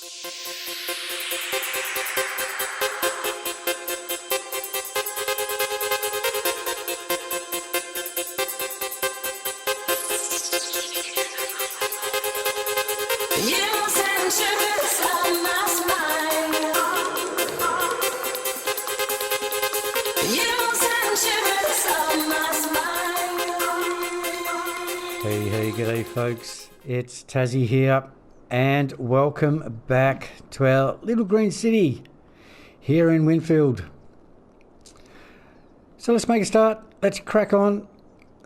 Hey, g'day folks, it's Tassie here, and welcome back to our little green city here in Windfield. So let's make a start, let's crack on,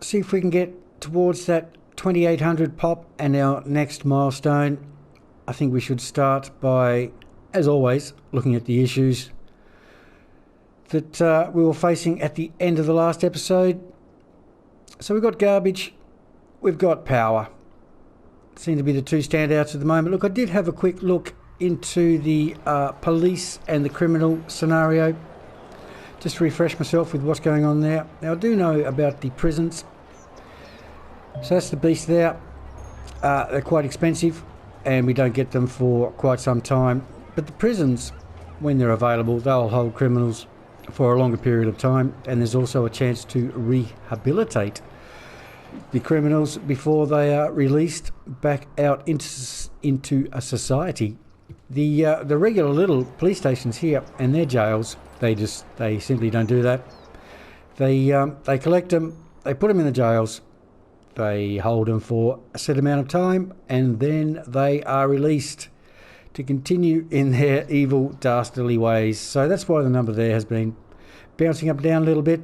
see if we can get towards that 2800 pop and our next milestone. I think we should start by, as always, looking at the issues that we were facing at the end of the last episode. So we've got garbage, we've got power. Seem to be the two standouts at the moment. Look, I did have a quick look into the police and the criminal scenario, just to refresh myself with what's going on there. Now, I do know about the prisons. So that's the beast there. They're quite expensive, and we don't get them for quite some time. But the prisons, when they're available, they'll hold criminals for a longer period of time, and there's also a chance to rehabilitate the criminals before they are released back out into a society. The regular little police stations here and their jails, they simply don't do that. They collect them, they put them in the jails, they hold them for a set amount of time, and then they are released to continue in their evil, dastardly ways. So that's why the number there has been bouncing up and down a little bit.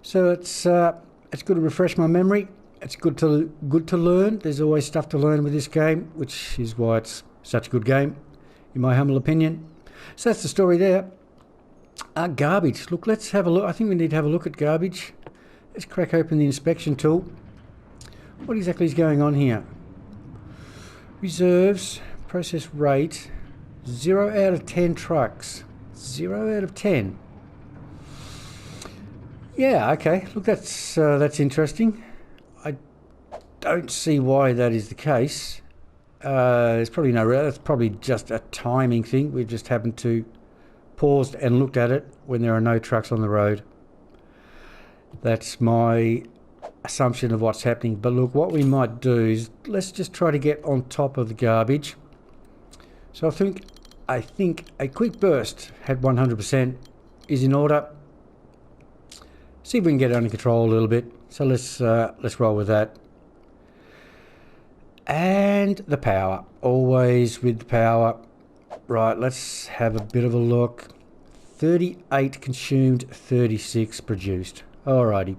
So it's good to refresh my memory. It's good to learn. There's always stuff to learn with this game, which is why it's such a good game, in my humble opinion. So that's the story there. Garbage. Look, let's have a look. I think we need to have a look at garbage. Let's crack open the inspection tool. What exactly is going on here? Reserves, process rate, 0 out of 10 trucks. 0 out of 10. Yeah, okay. Look, that's interesting. I don't see why that is the case. There's probably no reason. It's probably just a timing thing. We've just happened to paused and looked at it when there are no trucks on the road. That's my assumption of what's happening. But look, what we might do is let's just try to get on top of the garbage. So I think a quick burst at 100% is in order. See if we can get it under control a little bit. So let's roll with that. And the power, always with the power. Right, let's have a bit of a look. 38 consumed, 36 produced. Alrighty.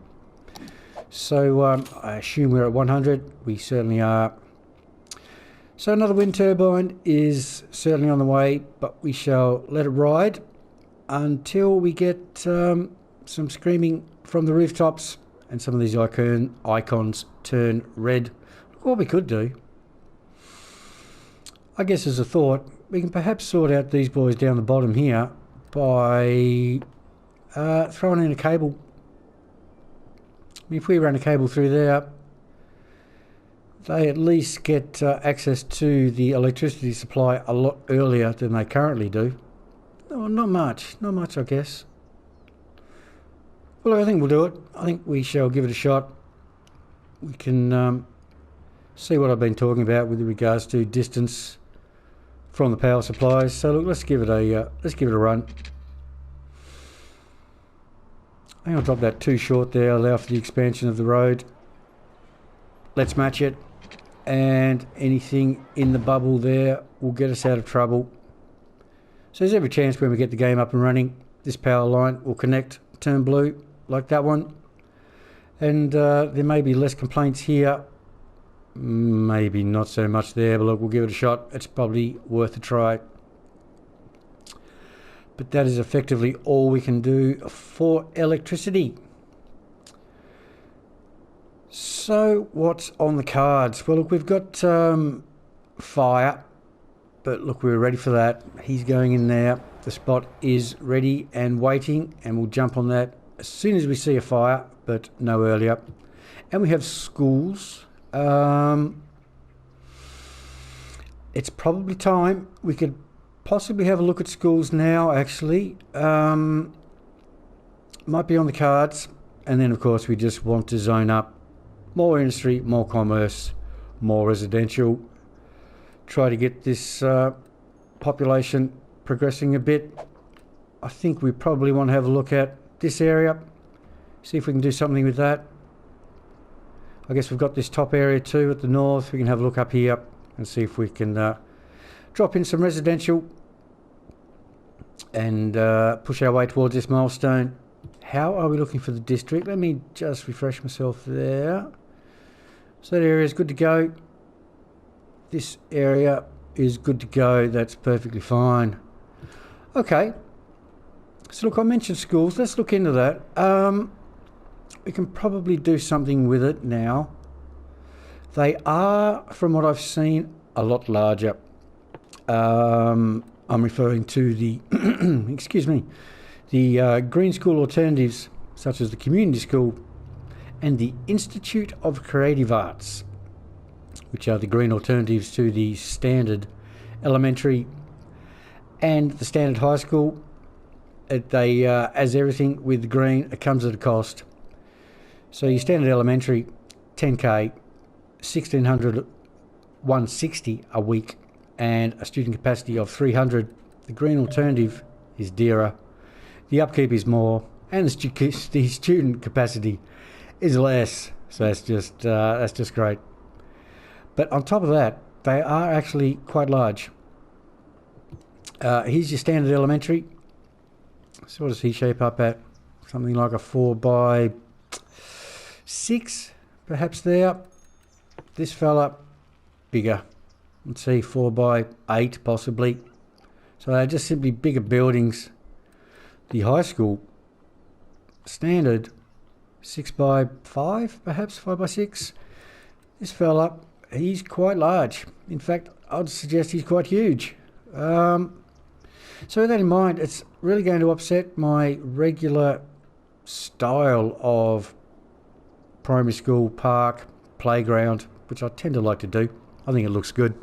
So I assume we're at 100. We certainly are. So another wind turbine is certainly on the way, but we shall let it ride until we get some screaming from the rooftops and some of these icons turn red. Look what we could do. I guess as a thought, we can perhaps sort out these boys down the bottom here by throwing in a cable. If we run a cable through there, they at least get access to the electricity supply a lot earlier than they currently do. No, not much I guess. Well, I think we'll do it. I think we shall give it a shot. We can see what I've been talking about with regards to distance from the power supplies. So look, let's give it a run. I think I'll drop that too short there, allow for the expansion of the road. Let's match it, and anything in the bubble there will get us out of trouble. So there's every chance when we get the game up and running, this power line will connect, turn blue, like that one. And there may be less complaints here, maybe not so much there, but look, we'll give it a shot. It's probably worth a try. But that is effectively all we can do for electricity. So what's on the cards? Well, look, we've got fire, but look, we're ready for that. He's going in there. The spot is ready and waiting, and we'll jump on that as soon as we see a fire, but no earlier. And we have schools. it's probably time. We could possibly have a look at schools now, actually. Might be on the cards. And then, of course, we just want to zone up more industry, more commerce, more residential. Try to get this population progressing a bit. I think we probably want to have a look at this area, see if we can do something with that. I guess we've got this top area too at the north. We can have a look up here and see if we can drop in some residential and push our way towards this milestone. How are we looking for the district? Let me just refresh myself there. So that area is good to go. This area is good to go. That's perfectly fine. Okay. So look, I mentioned schools. Let's look into that. We can probably do something with it now. They are, from what I've seen, a lot larger. I'm referring to the, excuse me, the green school alternatives, such as the community school and the Institute of Creative Arts, which are the green alternatives to the standard elementary and the standard high school. They, as everything with the green, it comes at a cost. So your standard elementary, 10k, 1600, 160 a week, and a student capacity of 300. The green alternative is dearer. The upkeep is more, and the student capacity is less. So that's just great. But on top of that, they are actually quite large. Here's your standard elementary. So what does he shape up at? Something like a 4x6, perhaps there. This fella, bigger. Let's see, 4x8 possibly. So they're just simply bigger buildings. The high school, standard, 6x5, perhaps 5x6. This fella, he's quite large. In fact, I'd suggest he's quite huge. So with that in mind, it's really going to upset my regular style of primary school park, playground, which I tend to like to do. I think it looks good.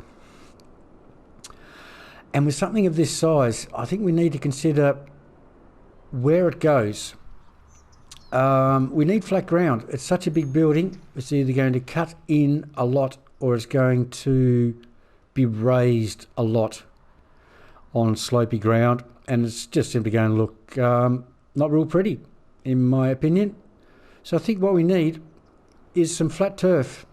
And with something of this size, I think we need to consider where it goes. We need flat ground. It's such a big building. It's either going to cut in a lot or it's going to be raised a lot on slopey ground, and it's just simply going to look not real pretty, in my opinion. So I think what we need is some flat turf.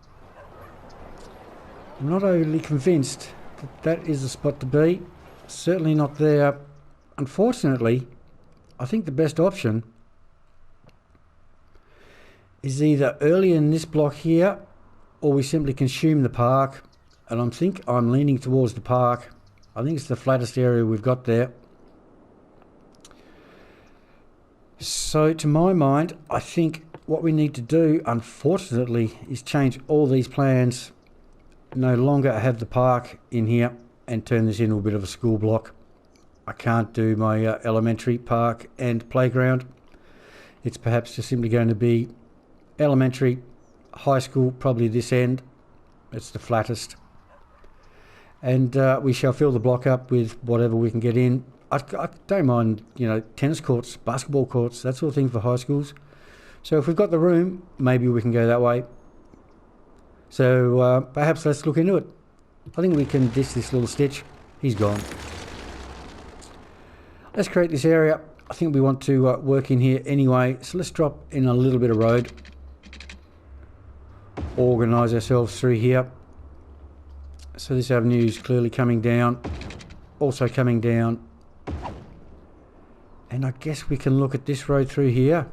I'm not overly convinced that that is the spot to be. Certainly not there. Unfortunately, I think the best option is either early in this block here, or we simply consume the park. And I'm leaning towards the park. I think it's the flattest area we've got there. So to my mind, I think what we need to do, unfortunately, is change all these plans. No longer have the park in here and turn this into a bit of a school block. I can't do my elementary park and playground. It's perhaps just simply going to be elementary, high school, probably this end. It's the flattest. And we shall fill the block up with whatever we can get in. I don't mind, tennis courts, basketball courts, that sort of thing for high schools. So if we've got the room, maybe we can go that way. So perhaps let's look into it. I think we can dish this little stitch. He's gone. Let's create this area. I think we want to work in here anyway. So let's drop in a little bit of road. Organise ourselves through here. So this avenue is clearly coming down. Also coming down. And I guess we can look at this road through here.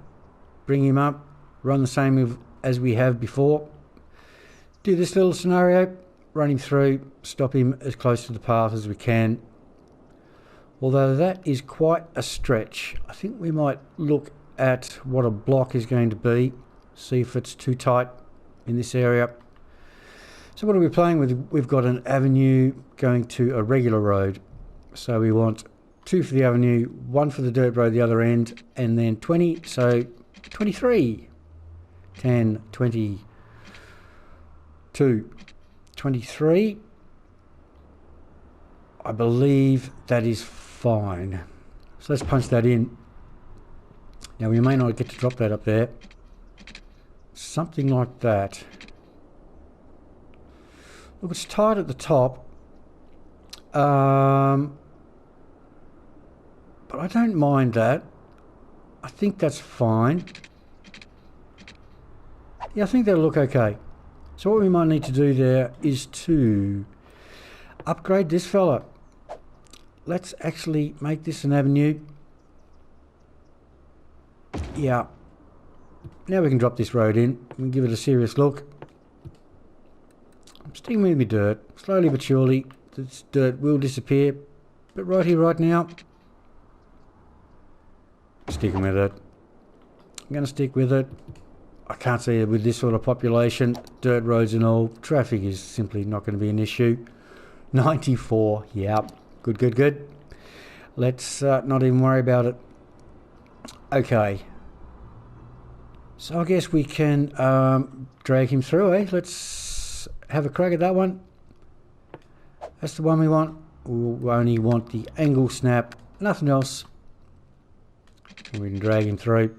Bring him up. Run the same as we have before. Do this little scenario. Run him through. Stop him as close to the path as we can. Although that is quite a stretch. I think we might look at what a block is going to be. See if it's too tight in this area. So what are we playing with? We've got an avenue going to a regular road. So we want 2 for the avenue, 1 for the dirt road the other end, and then 20, so 23. 10, 20, 2, 23. I believe that is fine. So let's punch that in. Now we may not get to drop that up there. Something like that. Look, it's tight at the top. But I don't mind that. I think that's fine. Yeah, I think that'll look okay. So what we might need to do there is to upgrade this fella. Let's actually make this an avenue. Yeah. Now we can drop this road in and give it a serious look. I'm sticking with me dirt. Slowly but surely, this dirt will disappear. But right here, right now, sticking with it. I'm going to stick with it. I can't see it with this sort of population, dirt roads and all. Traffic is simply not going to be an issue. 94, yeah, good, good, good. Let's not even worry about it. Okay. So I guess we can drag him through, eh? Let's have a crack at that one. That's the one we want. We'll only want the angle snap, nothing else. And we can drag him through.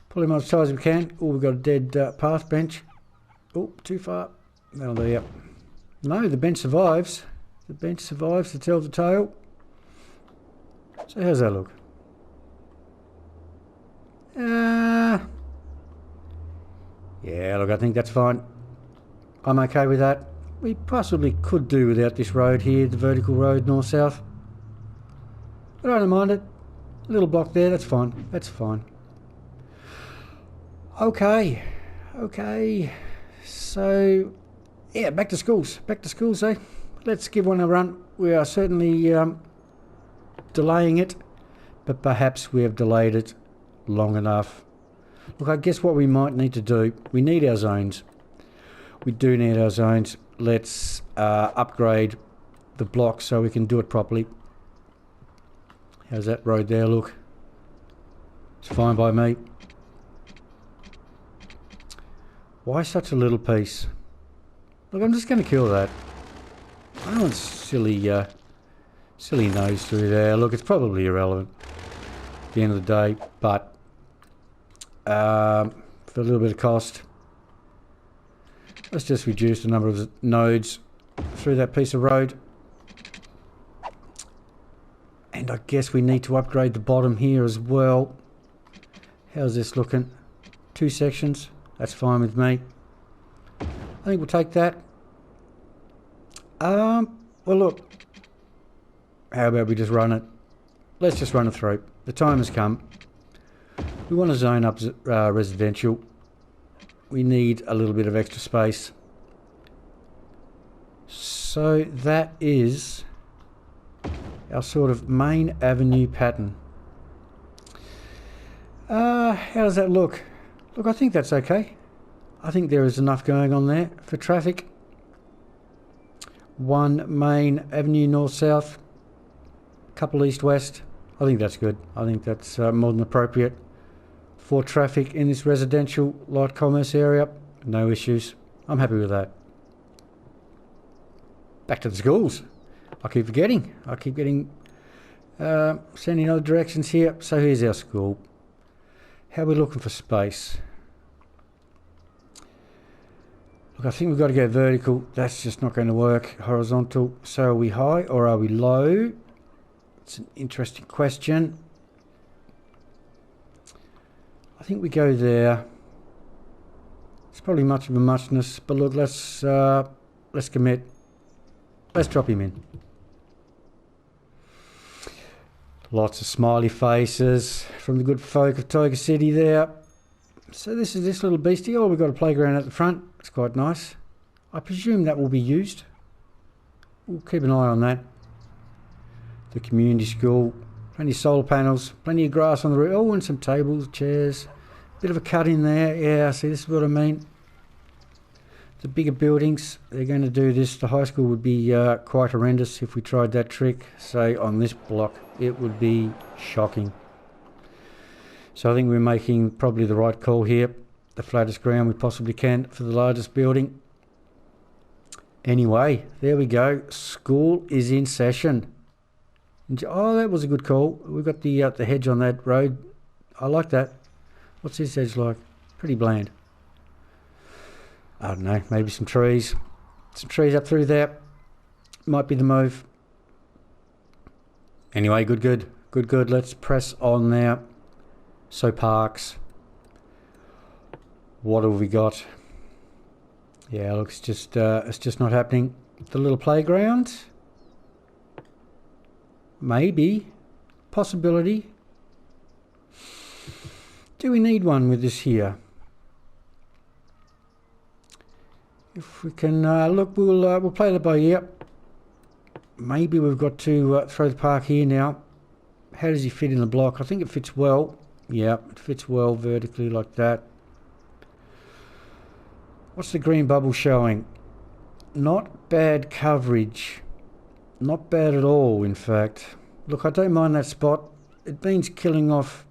Pull him as tight as we can. Oh, we've got a dead path bench. Oh, too far. That'll do, yep. No, the bench survives. The bench survives to tell the tale. So how's that look? Yeah, look, I think that's fine. I'm okay with that. We possibly could do without this road here, the vertical road north-south. But I don't mind it. A little block there, that's fine. That's fine. Okay. Okay. So, yeah, back to schools. Back to schools, eh? Let's give one a run. We are certainly delaying it, but perhaps we have delayed it long enough. Look, I guess what we might need to do, we need our zones. We do need our zones. Let's upgrade the block so we can do it properly. How's that road there look? It's fine by me. Why such a little piece? Look, I'm just going to kill that. I don't want silly nose through there. Look, it's probably irrelevant at the end of the day, but for a little bit of cost, let's just reduce the number of nodes through that piece of road. And I guess we need to upgrade the bottom here as well. How's this looking? 2 sections. That's fine with me. I think we'll take that. Well, look. How about we just run it? Let's just run it through. The time has come. We want to zone up residential. We need a little bit of extra space. So that is our sort of main avenue pattern. How does that look? Look, I think that's okay. I think there is enough going on there for traffic. One main avenue north-south, couple east-west. I think that's good. I think that's more than appropriate for traffic in this residential light commerce area. No issues. I'm happy with that. Back to the schools. I keep forgetting. I keep getting sending other directions here. So here's our school. How are we looking for space? Look, I think we've got to go vertical. That's just not going to work. Horizontal. So are we high or are we low? It's an interesting question. I think we go there. It's probably much of a muchness, but look, let's commit. Let's drop him in. Lots of smiley faces from the good folk of Tiger City there. So this is this little beastie. Oh, we've got a playground at the front. It's quite nice. I presume that will be used. We'll keep an eye on that. The community school. Plenty of solar panels. Plenty of grass on the roof. Oh, and some tables, chairs. Bit of a cut in there. Yeah, see, this is what I mean. The bigger buildings, they're going to do this. The high school would be quite horrendous if we tried that trick. Say on this block, it would be shocking. So I think we're making probably the right call here. The flattest ground we possibly can for the largest building. Anyway, there we go. School is in session. Oh, that was a good call. We've got the hedge on that road. I like that. What's this edge like? Pretty bland. I don't know. Maybe some trees. Some trees up through there. Might be the move. Anyway, good. Let's press on now. So parks. What have we got? Yeah, look, it's just not happening. The little playground. Maybe. Possibility. Do we need one with this here? If we can look, we'll play that by ear. Maybe we've got to throw the park here now. How does he fit in the block? I think it fits well. Yeah, it fits well vertically like that. What's the green bubble showing? Not bad coverage. Not bad at all, in fact. Look, I don't mind that spot. It means killing off,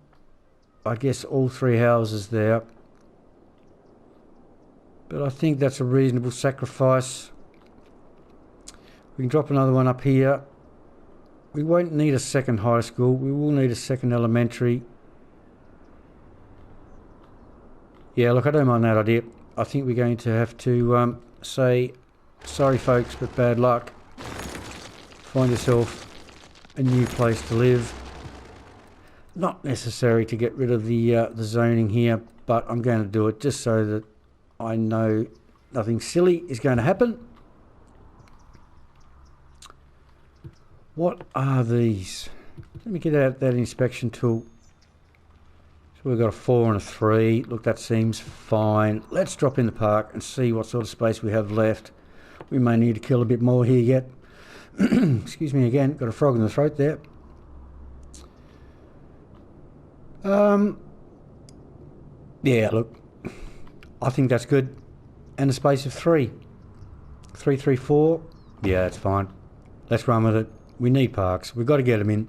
I guess, all three houses there. But I think that's a reasonable sacrifice. We can drop another one up here. We won't need a second high school. We will need a second elementary. Yeah, look, I don't mind that idea. I think we're going to have to say, sorry folks, but bad luck. Find yourself a new place to live. Not necessary to get rid of the zoning here, but I'm going to do it just so that I know nothing silly is going to happen. What are these? Let me get out that inspection tool. So we've got a 4 and a 3. Look, that seems fine. Let's drop in the park and see what sort of space we have left. We may need to kill a bit more here yet. Excuse me again, got a frog in the throat there. Yeah, look, I think that's good. And a space of 3. 3, 3, 4. Yeah, that's fine. Let's run with it. We need parks. We've got to get them in.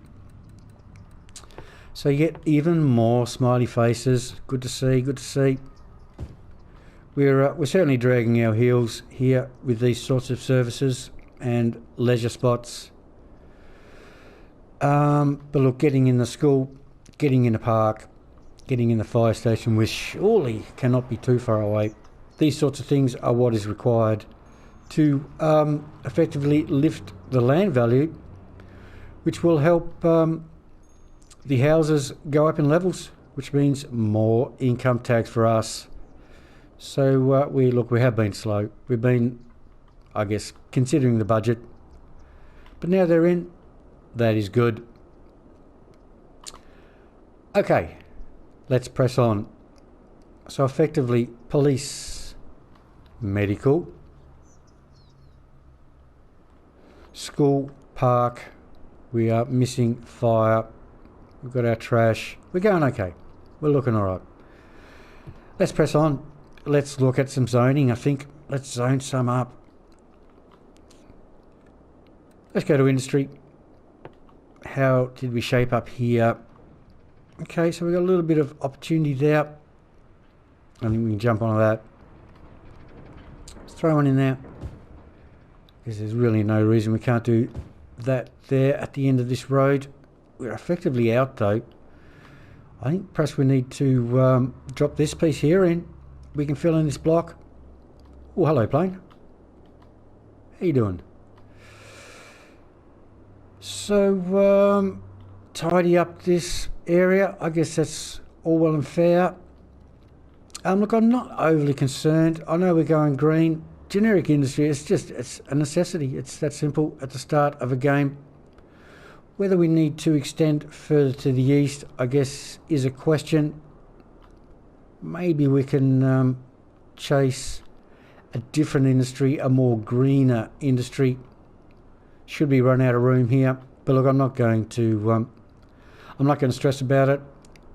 So you get even more smiley faces. Good to see. Good to see. We're certainly dragging our heels here with these sorts of services and leisure spots. But look, getting in the school, getting in the park, getting in the fire station, which surely cannot be too far away. These sorts of things are what is required to effectively lift the land value, which will help the houses go up in levels, which means more income tax for us. So we have been slow. We've been, I guess, considering the budget, but now they're in. That is good. Okay, let's press on. So effectively, police, medical, school, park. We are missing fire. We've got our trash. We're going okay. We're looking all right. Let's press on. Let's look at some zoning, I think. Let's zone some up. Let's go to industry. How did we shape up here? Okay, so we've got a little bit of opportunity there. I think we can jump onto that. Let's throw one in there, because there's really no reason we can't do that there at the end of this road. We're effectively out though. I think perhaps we need to drop this piece here in. We can fill in this block. Oh, hello plane. How you doing? So tidy up this area. I guess that's all well and fair. Look, I'm not overly concerned. I know we're going green. Generic industry, it's a necessity. It's that simple at the start of a game. Whether we need to extend further to the east, I guess, is a question. Maybe we can chase a different industry, a more greener industry. Should we run out of room here? But look, I'm not going to stress about it.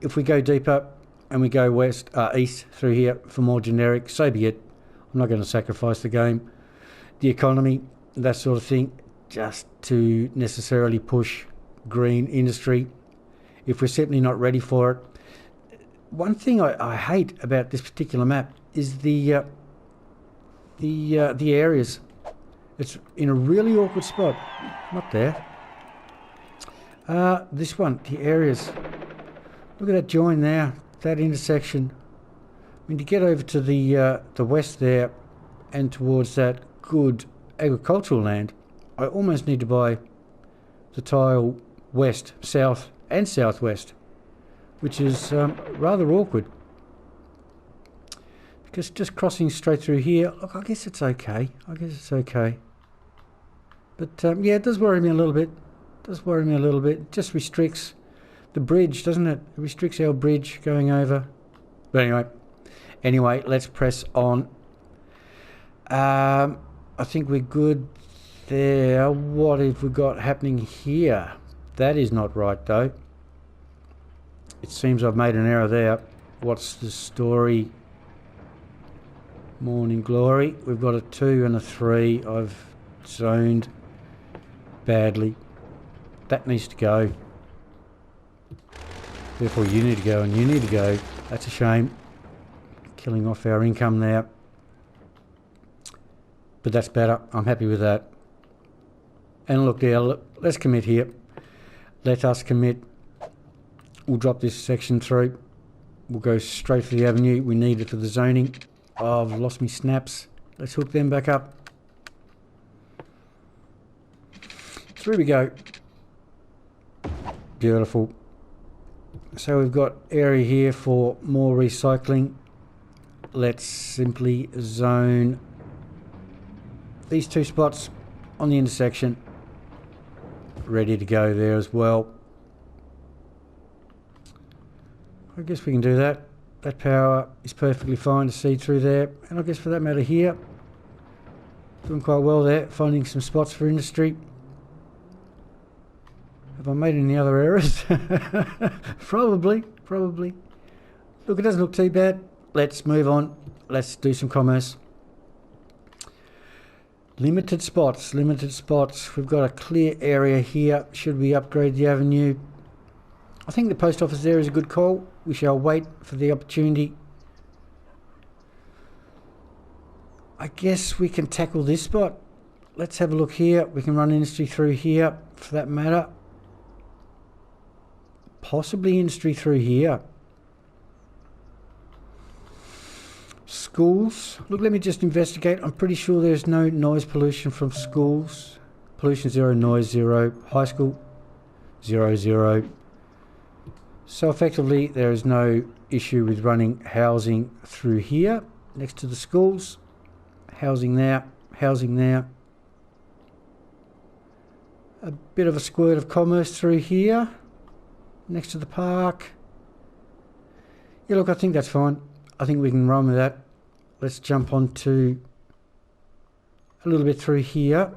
If we go deeper and we go east through here for more generic, so be it. I'm not going to sacrifice the game, the economy, that sort of thing, just to necessarily push green industry if we're simply not ready for it. One thing I hate about this particular map is the areas. It's in a really awkward spot. Not there. This one, the areas. Look at that join there, that intersection. I mean, to get over to the west there and towards that good agricultural land, I almost need to buy the tile west, south and southwest, which is rather awkward. Because just crossing straight through here, look, I guess it's okay. But yeah, it does worry me a little bit. It just restricts the bridge, doesn't it? It restricts our bridge going over. But anyway, let's press on. I think we're good there. What have we got happening here? That is not right, though. It seems I've made an error there. What's the story? Morning Glory. We've got a 2 and a 3. I've zoned badly. That needs to go. Therefore you need to go and you need to go. That's a shame. Killing off our income there. But that's better. I'm happy with that. And look there, let's commit here. Let us commit. We'll drop this section through. We'll go straight for the avenue. We need it for the zoning. Oh, I've lost me snaps. Let's hook them back up. Through we go. Beautiful. So we've got area here for more recycling. Let's simply zone these 2 spots on the intersection. Ready to go there as well. I guess we can do that. That power is perfectly fine to see through there. And I guess for that matter here, doing quite well there, finding some spots for industry. Have I made any other errors? Probably. Look, it doesn't look too bad. Let's move on. Let's do some commerce. Limited spots. We've got a clear area here. Should we upgrade the avenue? I think the post office there is a good call. We shall wait for the opportunity. I guess we can tackle this spot. Let's have a look here. We can run industry through here for that matter. Possibly industry through here. Schools. Look, let me just investigate. I'm pretty sure there's no noise pollution from schools. Pollution 0, noise 0. High school 0, 0. So effectively there is no issue with running housing through here next to the schools. Housing there. A bit of a squirt of commerce through here next to the park. Yeah, look, I think that's fine. I think we can run with that. Let's jump on to a little bit through here.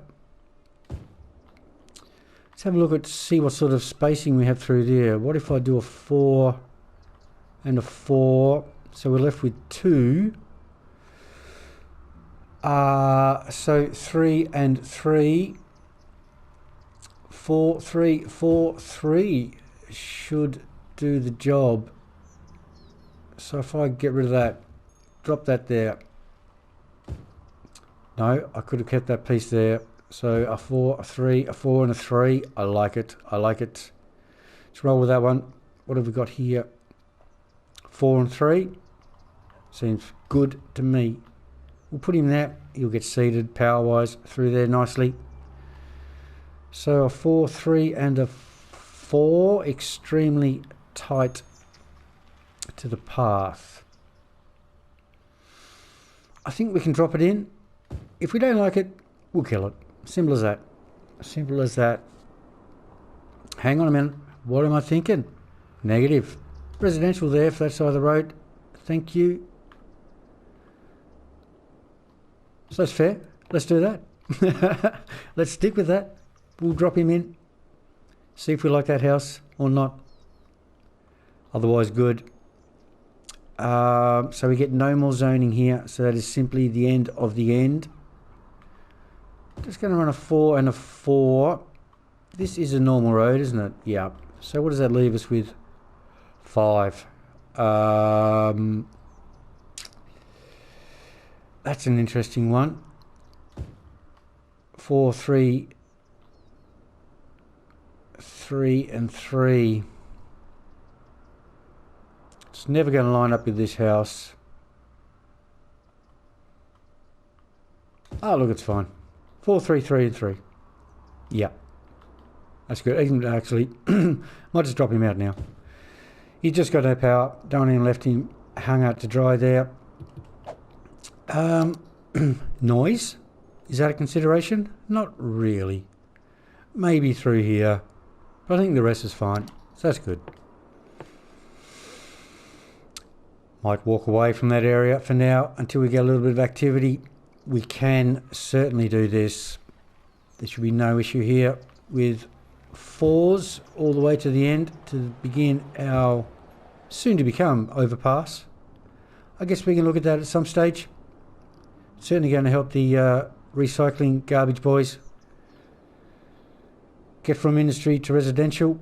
Let's have a look at, see what sort of spacing we have through there. What if I do a 4 and a 4? So we're left with 2. So 3 and 3. 4, 3, 4, 3 should do the job. So if I get rid of that, drop that there. No, I could have kept that piece there. So a 4, a 3, a 4 and a 3. I like it. Let's roll with that one. What have we got here? 4 and 3. Seems good to me. We'll put him there. He'll get seated power-wise through there nicely. So a 4, 3 and a 4. Extremely tight to the path. I think we can drop it in. If we don't like it, we'll kill it. Simple as that. Hang on a minute. What am I thinking? Negative. Residential there for that side of the road. Thank you. So that's fair. Let's do that. Let's stick with that. We'll drop him in. See if we like that house or not. Otherwise, good. So we get no more zoning here. So that is simply the end of the end. Just going to run a 4 and a 4. This is a normal road, isn't it? Yeah. So what does that leave us with? 5. That's an interesting one. 4, 3, 3 and 3. It's never going to line up with this house. Oh, look, it's fine. 4, 3, 3 and 3. Yeah. That's good. Even actually, might just drop him out now. He's just got no power. Don't even left him hung out to dry there. Noise? Is that a consideration? Not really. Maybe through here. But I think the rest is fine. So that's good. Might walk away from that area for now until we get a little bit of activity. We can certainly do this. There should be no issue here with 4s all the way to the end to begin our soon to become overpass. I guess we can look at that at some stage. Certainly going to help the recycling garbage boys get from industry to residential.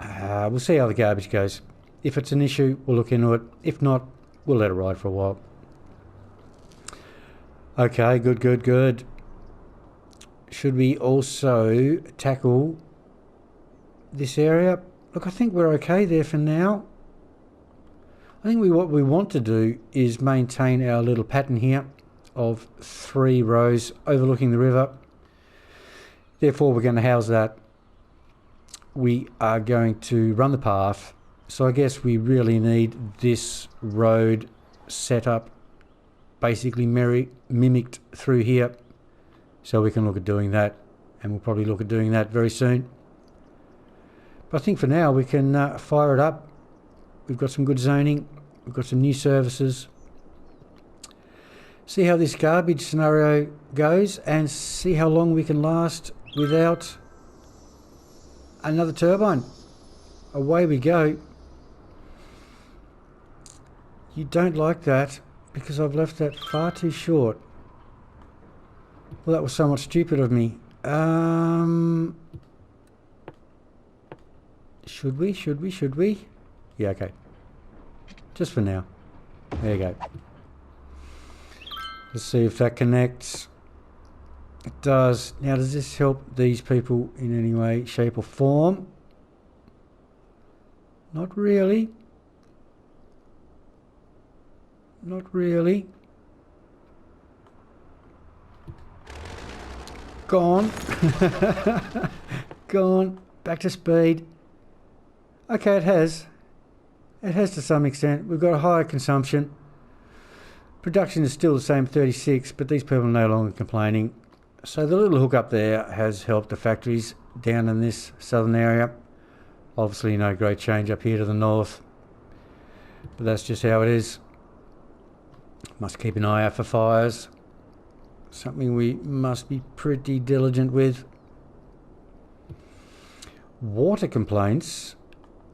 We'll see how the garbage goes. If it's an issue, we'll look into it. If not, we'll let it ride for a while. Okay, good. Should we also tackle this area? Look, I think we're okay there for now. I think what we want to do is maintain our little pattern here of 3 rows overlooking the river. Therefore, we're going to house that. We are going to run the path. So I guess we really need this road set up, basically mimicked through here. So we can look at doing that. And we'll probably look at doing that very soon. But I think for now we can fire it up. We've got some good zoning. We've got some new services. See how this garbage scenario goes and see how long we can last without another turbine. Away we go. You don't like that because I've left that far too short. Well, that was somewhat stupid of me. Should we? Yeah, okay. Just for now. There you go. Let's see if that connects. It does. Now, does this help these people in any way, shape or form? Not really. Not really. Gone. Gone. Back to speed. Okay, it has. It has to some extent. We've got a higher consumption. Production is still the same, 36, but these people are no longer complaining. So the little hook up there has helped the factories down in this southern area. Obviously no great change up here to the north. But that's just how it is. Must keep an eye out for fires. Something we must be pretty diligent with. Water complaints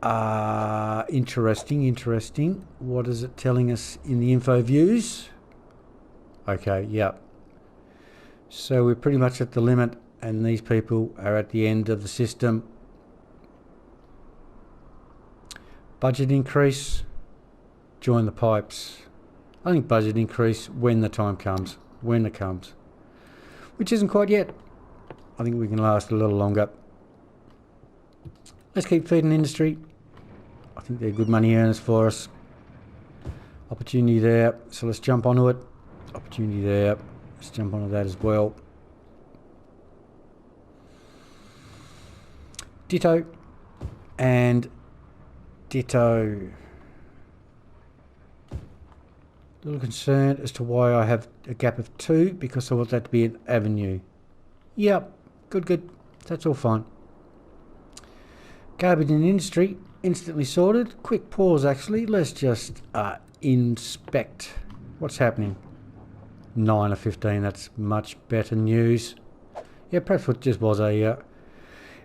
are interesting. What is it telling us in the info views? Okay, yep. So we're pretty much at the limit and these people are at the end of the system. Budget increase, join the pipes. I think budget increase when the time comes, when it comes. Which isn't quite yet. I think we can last a little longer. Let's keep feeding industry. I think they're good money earners for us. Opportunity there, so let's jump onto it. Opportunity there, let's jump onto that as well. Ditto and ditto. A little concerned as to why I have a gap of 2 because I want that to be an avenue. Yep, good. That's all fine. Garbage in industry, instantly sorted. Quick pause actually. Let's just inspect what's happening. 9 of 15, that's much better news. Yeah, perhaps it just was a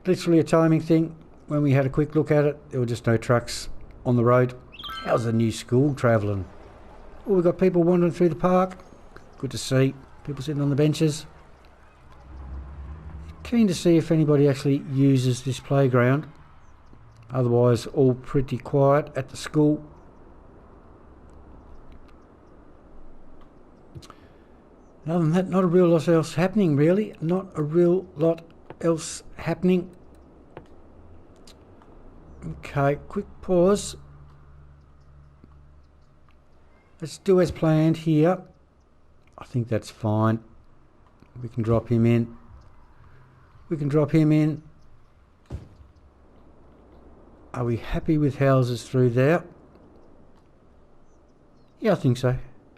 literally a timing thing. When we had a quick look at it, there were just no trucks on the road. How's the new school travelling? Oh, we've got people wandering through the park. Good to see. People sitting on the benches. Keen to see if anybody actually uses this playground. Otherwise, all pretty quiet at the school. Other than that, not a real lot else happening, really. Not a real lot else happening. Okay, quick pause. Let's do as planned here. I think that's fine. We can drop him in. We can drop him in. Are we happy with houses through there? Yeah, I think so.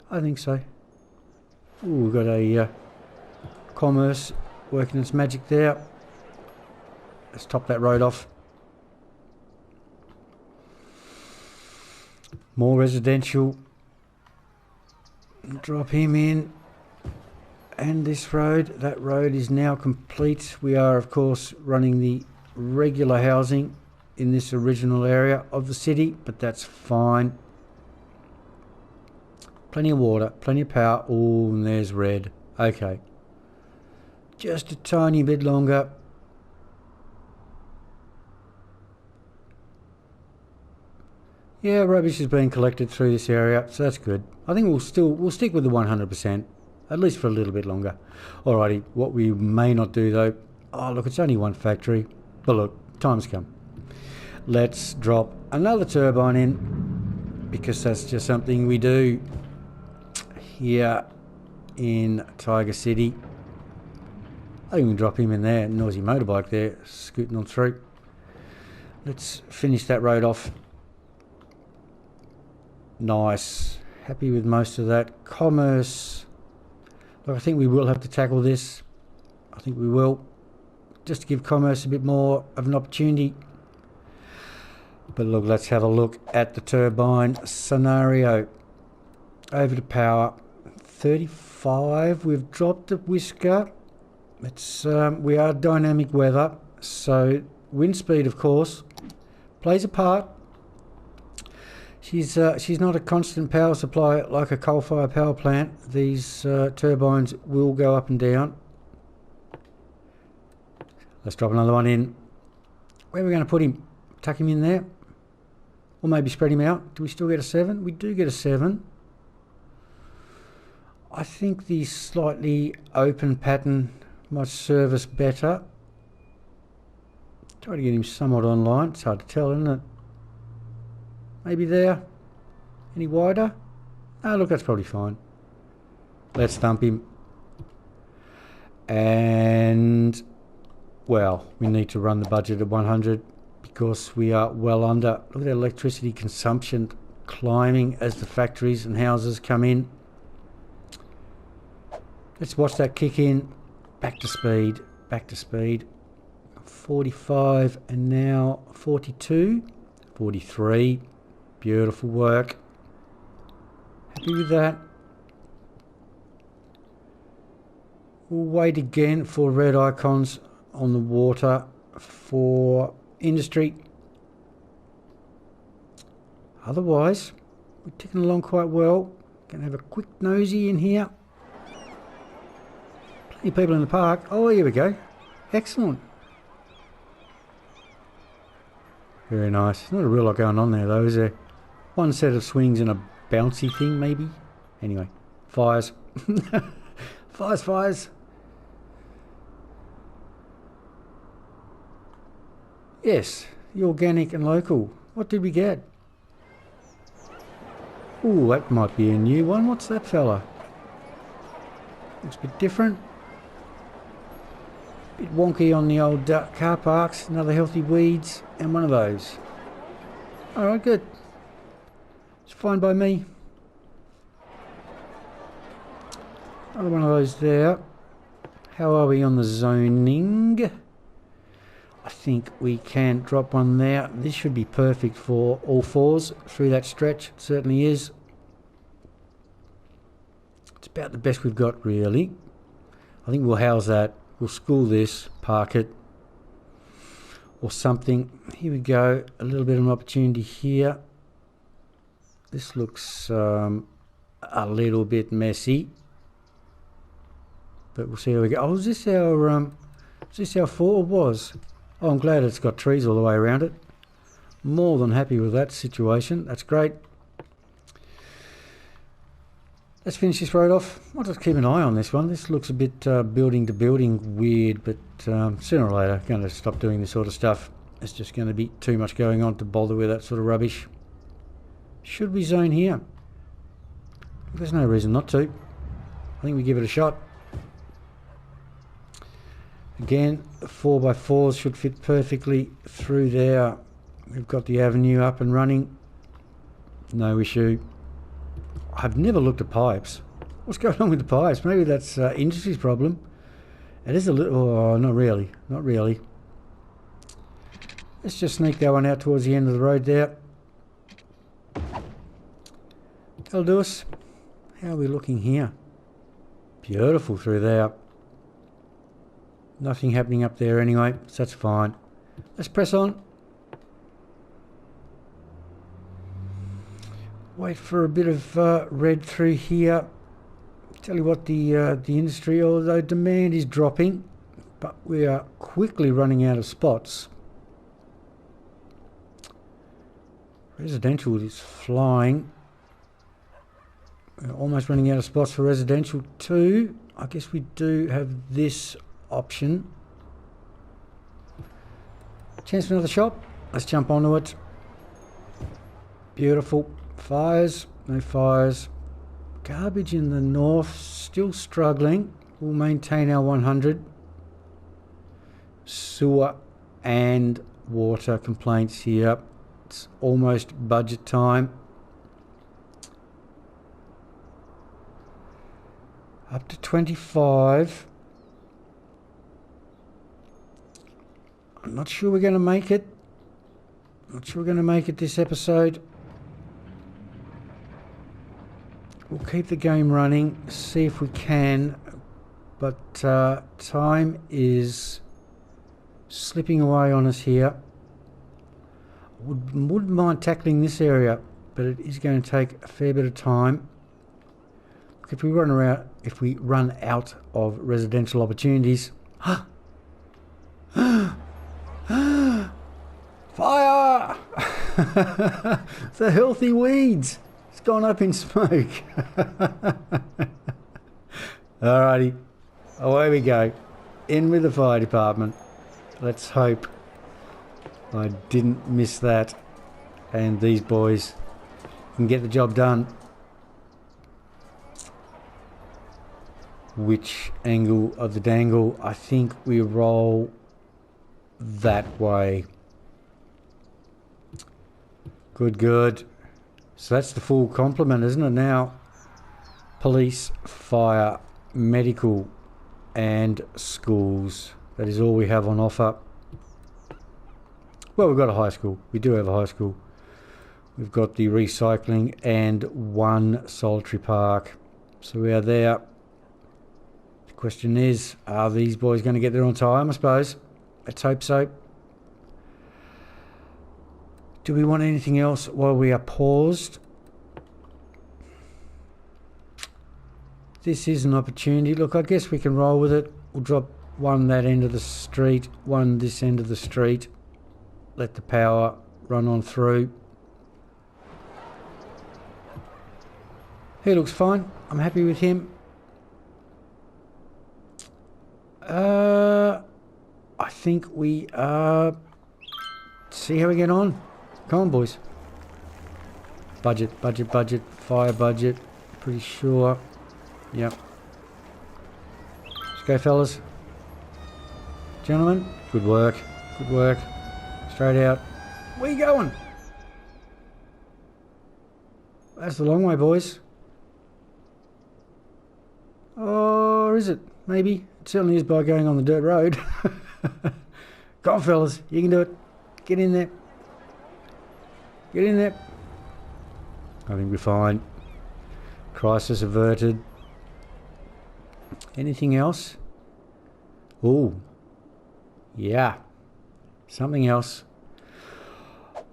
I think so. Ooh, we've got a commerce working its magic there. Let's top that road off. More residential. Drop him in. And this road, that road is now complete. We are, of course, running the regular housing in this original area of the city, but that's fine. Plenty of water, plenty of power. Oh, and there's red. Okay. Just a tiny bit longer. Yeah, rubbish is being collected through this area, so that's good. I think we'll stick with the 100%, at least for a little bit longer. Alrighty, what we may not do though, oh look, it's only one factory, but look, time's come. Let's drop another turbine in, because that's just something we do here in Tiger City. I think we can drop him in there, noisy motorbike there, scooting on through. Let's finish that road off. Nice. Happy with most of that. Commerce. Look, I think we will have to tackle this. I think we will. Just to give commerce a bit more of an opportunity. But look, let's have a look at the turbine scenario. Over to power. 35. We've dropped a whisker. It's we are dynamic weather. So wind speed, of course, plays a part. She's not a constant power supply like a coal-fired power plant. These turbines will go up and down. Let's drop another one in. Where are we going to put him? Tuck him in there? Or maybe spread him out? Do we still get a 7? We do get a 7. I think the slightly open pattern might serve us better. Try to get him somewhat online. It's hard to tell, isn't it? Maybe there. Any wider? Oh, look, that's probably fine. Let's thump him. And, well, we need to run the budget at 100 because we are well under. Look at that electricity consumption climbing as the factories and houses come in. Let's watch that kick in. Back to speed. Back to speed. 45 and now 42. 43. Beautiful work. Happy with that. We'll wait again for red icons on the water for industry. Otherwise, we're ticking along quite well. Gonna have a quick nosy in here. Plenty of people in the park. Oh, here we go. Excellent. Very nice. Not a real lot going on there though, is there? One set of swings and a bouncy thing, maybe. Anyway, fires. Fires, fires. Yes, the organic and local. What did we get? Ooh, that might be a new one. What's that fella? Looks a bit different. Bit wonky on the old car parks. Another healthy weeds and one of those. Alright, good. It's fine by me. Another one of those there. How are we on the zoning? I think we can drop one there. This should be perfect for all fours through that stretch. It certainly is. It's about the best we've got, really. I think we'll house that. We'll school this, park it, or something. Here we go. A little bit of an opportunity here. This looks a little bit messy, but we'll see how we go. Oh, is this our 4 was? Oh, I'm glad it's got trees all the way around it. More than happy with that situation. That's great. Let's finish this road off. I'll just keep an eye on this one. This looks a bit building to building weird, but sooner or later I'm going to stop doing this sort of stuff. It's just going to be too much going on to bother with that sort of rubbish. Should we zone here? There's no reason not to. I think we give it a shot. Again, the 4x4s should fit perfectly through there. We've got the avenue up and running. No issue. I've never looked at pipes. What's going on with the pipes? Maybe that's industry's problem. It is a little... Oh, not really. Not really. Let's just sneak that one out towards the end of the road there. That'll do us. How are we looking here? Beautiful through there. Nothing happening up there anyway, so that's fine. Let's press on. Wait for a bit of red through here. Tell you what, the industry, although demand is dropping, but we are quickly running out of spots. Residential is flying. We're almost running out of spots for residential too. I guess we do have this option. Chance for another shop. Let's jump onto it. Beautiful. Fires. No fires. Garbage in the north. Still struggling. We'll maintain our 100. Sewer and water complaints here. It's almost budget time. Up to 25. I'm not sure we're going to make it. Not sure we're going to make it this episode. We'll keep the game running, see if we can. But time is slipping away on us here. Wouldn't mind tackling this area, but it is going to take a fair bit of time. If we run out of residential opportunities. Fire! The healthy weeds. It's gone up in smoke. Alrighty, away we go. In with the fire department. Let's hope I didn't miss that and these boys can get the job done. Which angle of the dangle? I think we roll that way. Good, good. So that's the full complement, isn't it now? Police, fire, medical and schools. That is all we have on offer. Well, we've got a high school. We do have a high school. We've got the recycling and one solitary park. So we are there. The question is, are these boys going to get there on time? I suppose. Let's hope so. Do we want anything else while we are paused? This is an opportunity. Look, I guess we can roll with it. We'll drop one that end of the street, one this end of the street. Let the power run on through. He looks fine. I'm happy with him. I think we see how we get on. Come on, boys. Budget, budget, budget, fire budget. Pretty sure. Yep. Let's go, fellas. Gentlemen, good work. Good work. Straight out. Where you going? That's the long way, boys. Or is it? Maybe. It certainly is by going on the dirt road. Come on, fellas. You can do it. Get in there. Get in there. I think we're fine. Crisis averted. Anything else? Ooh. Yeah. Something else.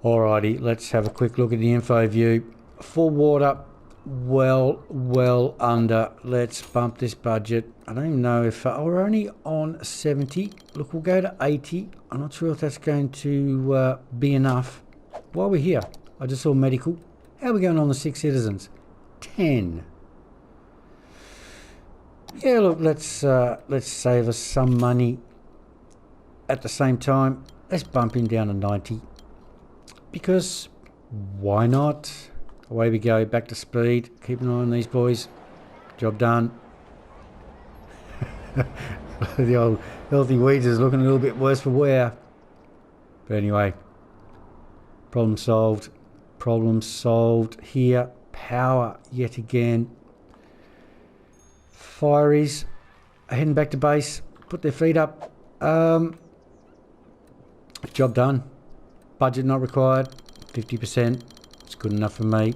Alrighty, let's have a quick look at the info view. Full water. Well under. Let's bump this budget. I don't even know if we're only on 70. Look, we'll go to 80. I'm not sure if that's going to be enough. While we're here, I just saw medical. How are we going on the 6 citizens? 10. Yeah, look, let's save us some money. At the same time, let's bump him down to 90. Because why not? Away we go, back to speed. Keep an eye on these boys. Job done. The old healthy weeds is looking a little bit worse for wear. But anyway, problem solved. Problem solved here. Power yet again. Fireys are heading back to base. Put their feet up. Job done. Budget not required. 50%. It's good enough for me.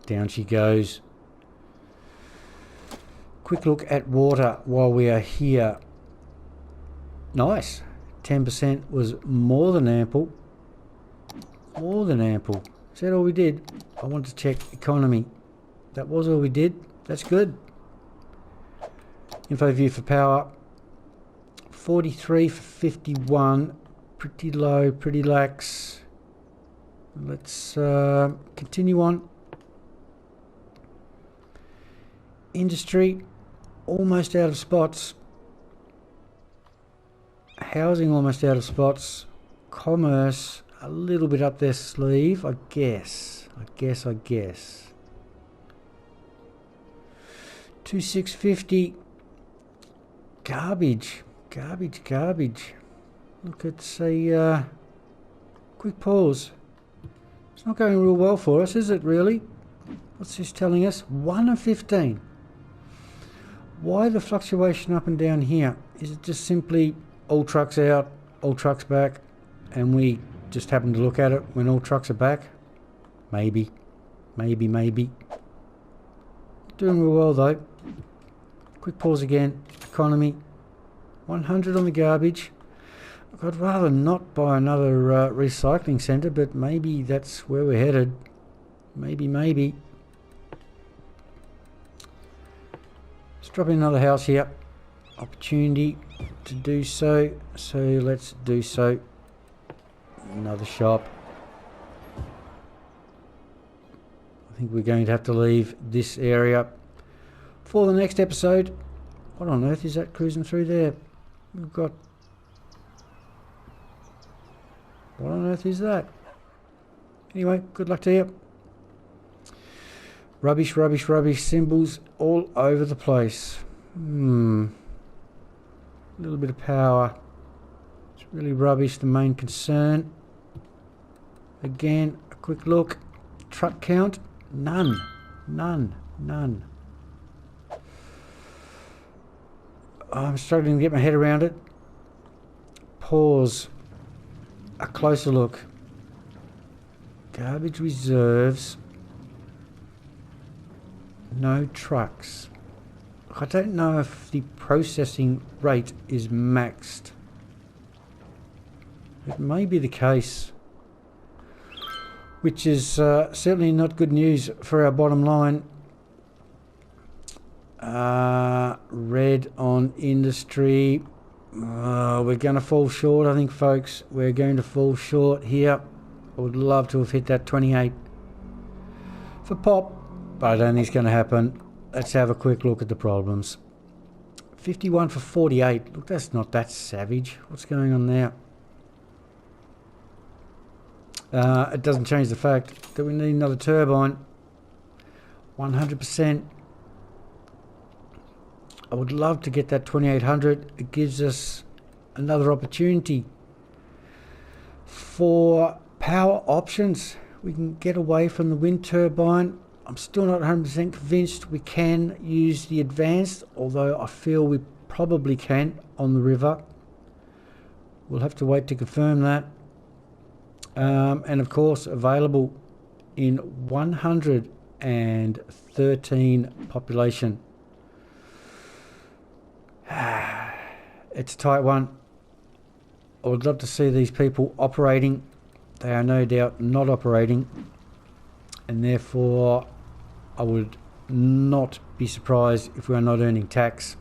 Down she goes. Quick look at water while we are here. Nice. 10% was more than ample. More than ample. Is that all we did? I wanted to check economy. That was all we did. That's good. Info view for power. 43 for 51. Pretty low, pretty lax. Let's continue on. Industry, almost out of spots. Housing, almost out of spots. Commerce, a little bit up their sleeve, I guess. 2650. Garbage. Look, it's a quick pause. It's not going real well for us, is it really? What's this telling us? 1 of 15. Why the fluctuation up and down here? Is it just simply all trucks out, all trucks back, and we just happen to look at it when all trucks are back? Maybe. Doing real well though. Quick pause again. Economy. 100 on the garbage. Look, I'd rather not buy another recycling centre, but maybe that's where we're headed. Maybe. Let's drop in another house here. Opportunity to do so. So let's do so. Another shop. I think we're going to have to leave this area for the next episode. What on earth is that cruising through there? We've got... What on earth is that? Anyway, good luck to you. Rubbish, symbols all over the place. A little bit of power. It's really rubbish, the main concern. Again, a quick look. Truck count, none. I'm struggling to get my head around it. Pause. A closer look. Garbage reserves. No trucks. I don't know if the processing rate is maxed. It may be the case, which is certainly not good news for our bottom line. Red on industry. We're going to fall short, I think, folks. We're going to fall short here. I would love to have hit that 28 for pop, but I don't think it's going to happen. Let's have a quick look at the problems. 51 for 48. Look, that's not that savage. What's going on there? It doesn't change the fact that we need another turbine. 100%. I would love to get that 2800. It gives us another opportunity for power options. We can get away from the wind turbine. I'm still not 100% convinced we can use the advanced, although I feel we probably can on the river. We'll have to wait to confirm that. And of course, available in 113 population. It's a tight one. I would love to see these people operating. They are no doubt not operating, and therefore I would not be surprised if we are not earning tax.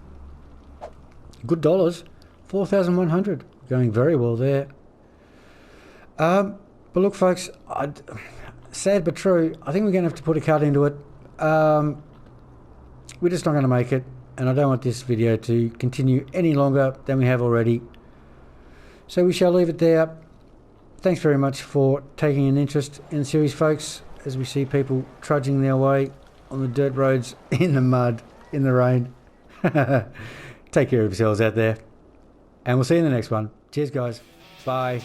Good dollars, 4,100, going very well there. But look, folks, sad but true, I think we're going to have to put a cut into it. We're just not going to make it. and I don't want this video to continue any longer than we have already. So we shall leave it there. Thanks very much for taking an interest in the series, folks, as we see people trudging their way on the dirt roads, in the mud, in the rain. Take care of yourselves out there, and we'll see you in the next one. Cheers, guys. Bye.